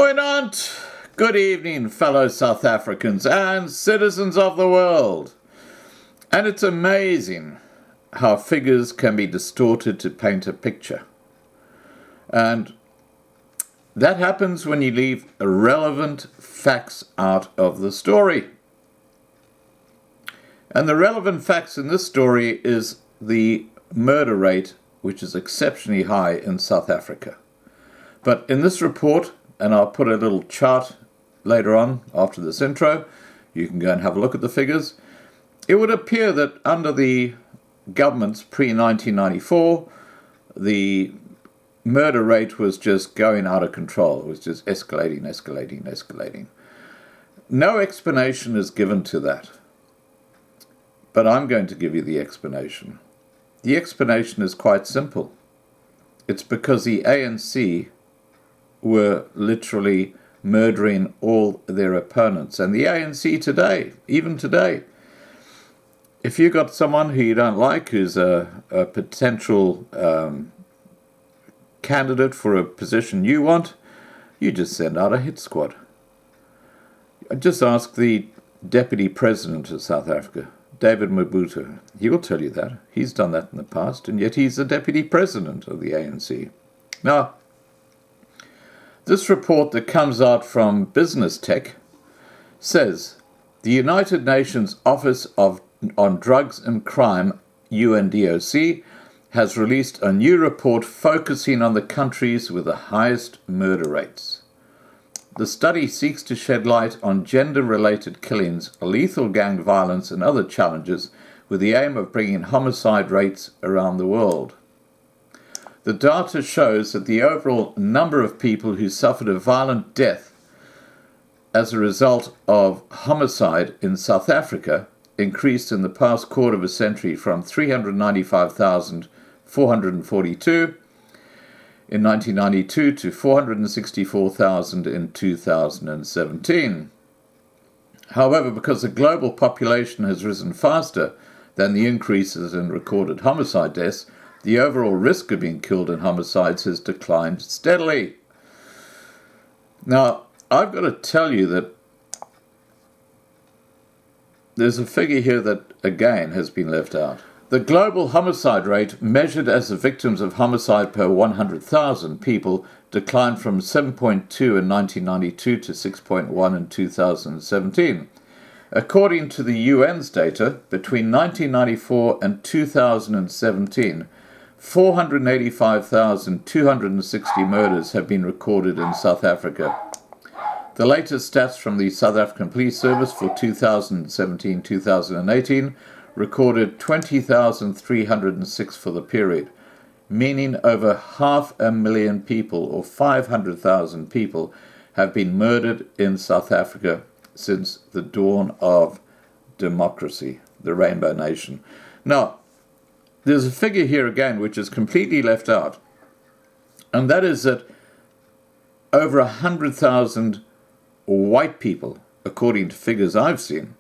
Goeienaand. Good evening, fellow South Africans and citizens of the world. And it's amazing how figures can be distorted to paint a picture. And that happens when you leave irrelevant facts out of the story. And the relevant facts in this story is the murder rate, which is exceptionally high in South Africa. But in this report, and I'll put a little chart later on after this intro, you can go and have a look at the figures. It would appear that under the governments pre-1994, the murder rate was just going out of control. It was just escalating. No explanation is given to that. But I'm going to give you the explanation. The explanation is quite simple. It's because the ANC were literally murdering all their opponents. And the ANC today, even today, if you've got someone who you don't like, who's a potential candidate for a position you want, you just send out a hit squad. Just ask the Deputy President of South Africa, David Mabutu. He will tell you that. He's done that in the past, and yet he's the Deputy President of the ANC. Now, this report that comes out from Business Tech says the United Nations Office on Drugs and Crime, UNDOC, has released a new report focusing on the countries with the highest murder rates. The study seeks to shed light on gender-related killings, lethal gang violence, and other challenges with the aim of bringing homicide rates around the world. The data shows that the overall number of people who suffered a violent death as a result of homicide in South Africa increased in the past quarter of a century from 395,442 in 1992 to 464,000 in 2017. However, because the global population has risen faster than the increases in recorded homicide deaths, the overall risk of being killed in homicides has declined steadily. Now, I've got to tell you that there's a figure here that, again, has been left out. The global homicide rate, measured as the victims of homicide per 100,000 people, declined from 7.2 in 1992 to 6.1 in 2017. According to the UN's data, between 1994 and 2017, 485,260 murders have been recorded in South Africa. The latest stats from the South African Police Service for 2017-2018 recorded 20,306 for the period, meaning over 500,000 people, or 500,000 people, have been murdered in South Africa since the dawn of democracy, the Rainbow Nation. Now, there's a figure here again which is completely left out, and that is that over 100,000 white people, according to figures I've seen,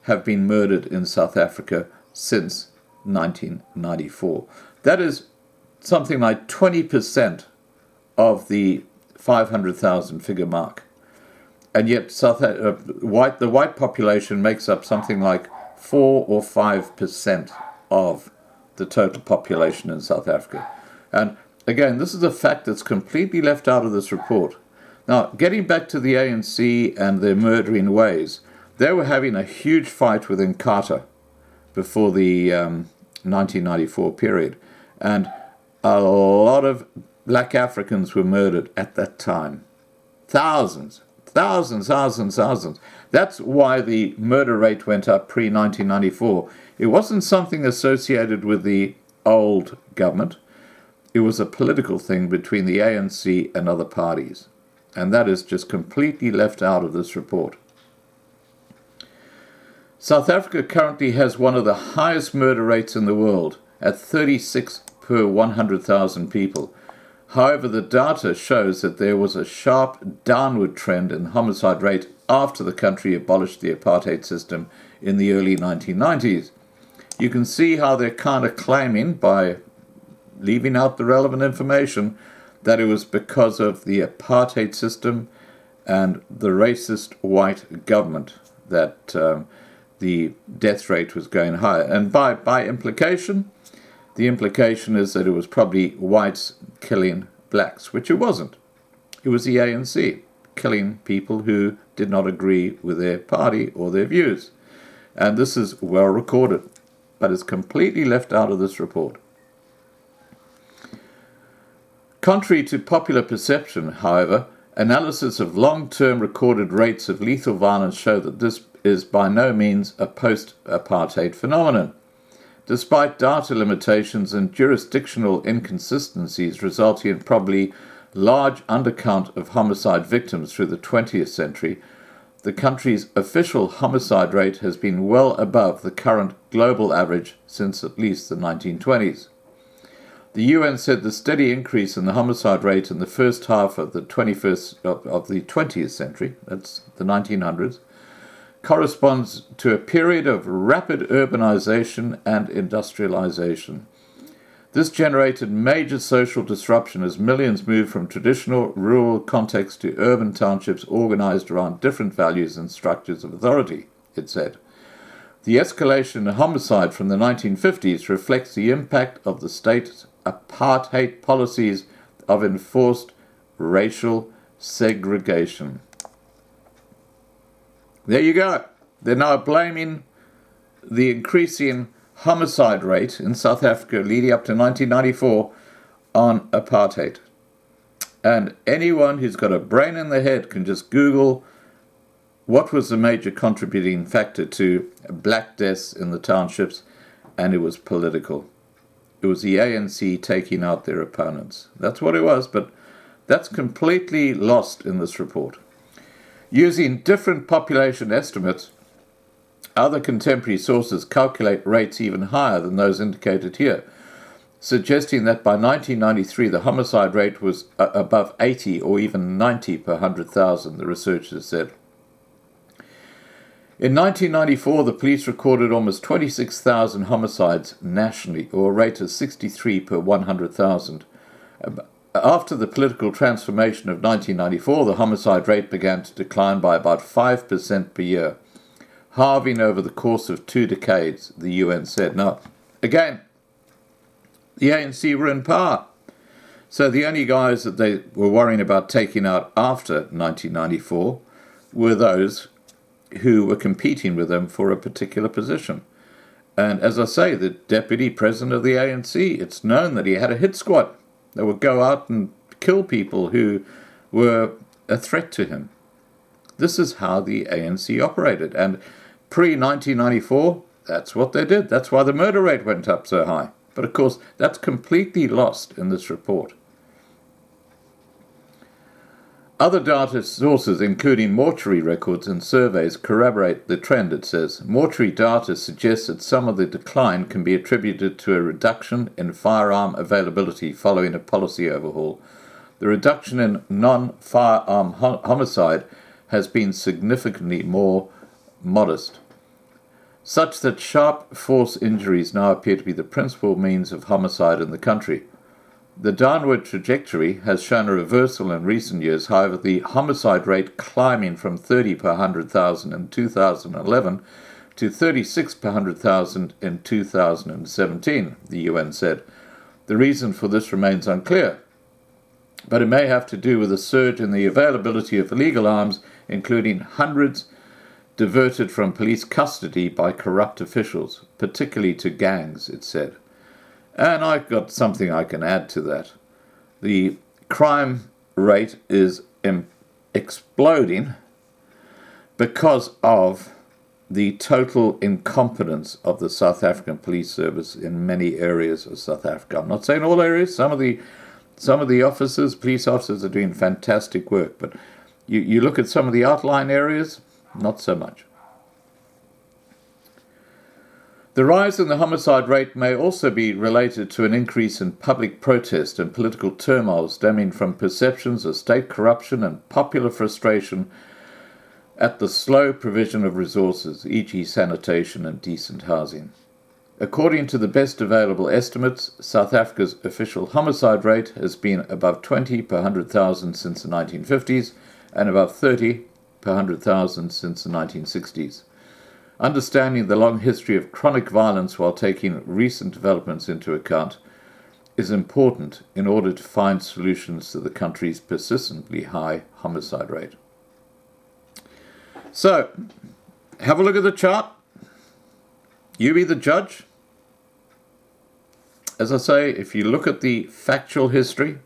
have been murdered in South Africa since 1994. That is something like 20% of the 500,000 figure mark. And yet the white population makes up something like 4 or 5% of the total population in South Africa. And again, this is a fact that's completely left out of this report. Now, getting back to the ANC and their murdering ways, they were having a huge fight within Inkatha before the 1994 period. And a lot of black Africans were murdered at that time. Thousands. That's why the murder rate went up pre-1994. It wasn't something associated with the old government. It was a political thing between the ANC and other parties. And that is just completely left out of this report. South Africa currently has one of the highest murder rates in the world, at 36 per 100,000 people. However, the data shows that there was a sharp downward trend in the homicide rate after the country abolished the apartheid system in the early 1990s. You can see how they're kind of claiming, by leaving out the relevant information, that it was because of the apartheid system and the racist white government that the death rate was going higher. And by implication, the implication is that it was probably whites killing blacks, which it wasn't. It was the ANC killing people who did not agree with their party or their views. And this is well recorded, but it's completely left out of this report. Contrary to popular perception, however, analysis of long-term recorded rates of lethal violence show that this is by no means a post-apartheid phenomenon. Despite data limitations and jurisdictional inconsistencies resulting in probably large undercount of homicide victims through the 20th century, the country's official homicide rate has been well above the current global average since at least the 1920s. The UN said the steady increase in the homicide rate in the first half of the 20th century, that's the 1900s, corresponds to a period of rapid urbanization and industrialization. This generated major social disruption as millions moved from traditional rural contexts to urban townships organized around different values and structures of authority, it said. The escalation in homicide from the 1950s reflects the impact of the state's apartheid policies of enforced racial segregation. There you go. They're now blaming the increasing homicide rate in South Africa leading up to 1994 on apartheid. And anyone who's got a brain in their head can just Google what was the major contributing factor to black deaths in the townships, and it was political. It was the ANC taking out their opponents. That's what it was, but that's completely lost in this report. Using different population estimates, other contemporary sources calculate rates even higher than those indicated here, suggesting that by 1993 the homicide rate was above 80 or even 90 per 100,000, the researchers said. In 1994, the police recorded almost 26,000 homicides nationally, or a rate of 63 per 100,000. After the political transformation of 1994, the homicide rate began to decline by about 5% per year, halving over the course of 2 decades, the UN said. Now, again, the ANC were in power, so the only guys that they were worrying about taking out after 1994 were those who were competing with them for a particular position. And as I say, the deputy president of the ANC, it's known that he had a hit squad that would go out and kill people who were a threat to him. This is how the ANC operated. And pre-1994, that's what they did. That's why the murder rate went up so high. But of course, that's completely lost in this report. Other data sources, including mortuary records and surveys, corroborate the trend, it says. Mortuary data suggests that some of the decline can be attributed to a reduction in firearm availability following a policy overhaul. The reduction in non-firearm homicide has been significantly more modest, such that sharp force injuries now appear to be the principal means of homicide in the country. The downward trajectory has shown a reversal in recent years, however, the homicide rate climbing from 30 per 100,000 in 2011 to 36 per 100,000 in 2017, the UN said. The reason for this remains unclear, but it may have to do with a surge in the availability of illegal arms, including hundreds diverted from police custody by corrupt officials, particularly to gangs, it said. And I've got something I can add to that. The crime rate is exploding because of the total incompetence of the South African police service in many areas of South Africa. I'm not saying all areas. Some of the officers, police officers, are doing fantastic work, but you look at some of the outlying areas, not so much. The rise in the homicide rate may also be related to an increase in public protest and political turmoil stemming from perceptions of state corruption and popular frustration at the slow provision of resources, e.g. sanitation and decent housing. According to the best available estimates, South Africa's official homicide rate has been above 20 per 100,000 since the 1950s, and about 30 per 100,000 since the 1960s. Understanding the long history of chronic violence while taking recent developments into account is important in order to find solutions to the country's persistently high homicide rate. So, have a look at the chart. You be the judge. As I say, if you look at the factual history,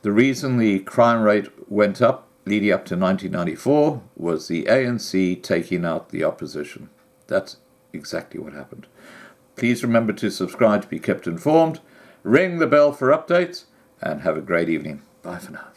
the reason the crime rate went up leading up to 1994 was the ANC taking out the opposition. That's exactly what happened. Please remember to subscribe to be kept informed, ring the bell for updates, and have a great evening. Bye for now.